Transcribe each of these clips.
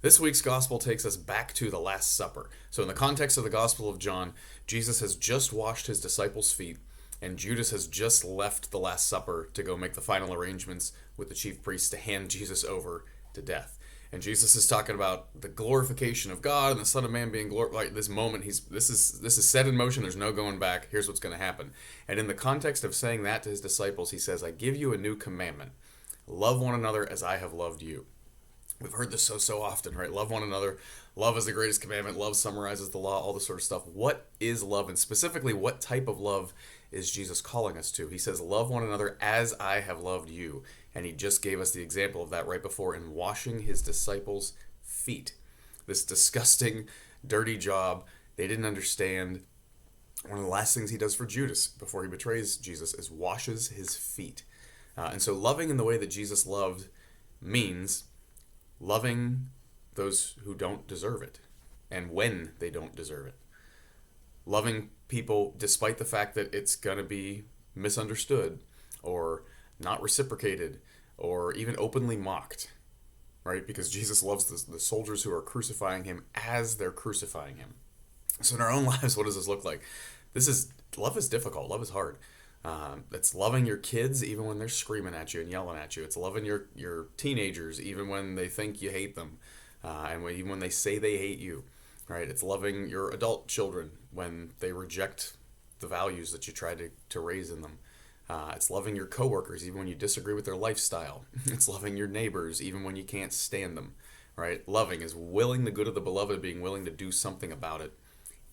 This week's gospel takes us back to the Last Supper. So, in the context of the Gospel of John, Jesus has just washed his disciples' feet, and Judas has just left the Last Supper to go make the final arrangements with the chief priests to hand Jesus over to death. And Jesus is talking about the glorification of God and the Son of Man being glorified. This moment, this is set in motion. There's no going back. Here's what's going to happen. And in the context of saying that to his disciples, he says, "I give you a new commandment: love one another as I have loved you." We've heard this so often, right? Love one another. Love is the greatest commandment. Love summarizes the law, all this sort of stuff. What is love? And specifically, what type of love is Jesus calling us to? He says, love one another as I have loved you. And he just gave us the example of that right before in washing his disciples' feet. This disgusting, dirty job they didn't understand. One of the last things he does for Judas before he betrays Jesus is washes his feet. And so loving in the way that Jesus loved means loving those who don't deserve it, and when they don't deserve it. Loving people despite the fact that it's going to be misunderstood, or not reciprocated, or even openly mocked, right? Because Jesus loves the soldiers who are crucifying him as they're crucifying him. So in our own lives, what does this look like? Love is difficult. Love is hard. It's loving your kids even when they're screaming at you and yelling at you. It's loving your teenagers even when they think you hate them, and even when they say they hate you, right? It's loving your adult children when they reject the values that you try to raise in them. It's loving your coworkers even when you disagree with their lifestyle. It's loving your neighbors even when you can't stand them, right? Loving is willing the good of the beloved, being willing to do something about it,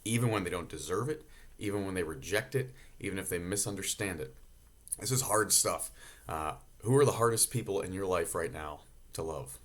even when they don't deserve it, even when they reject it, even if they misunderstand it. This is hard stuff. Who are the hardest people in your life right now to love?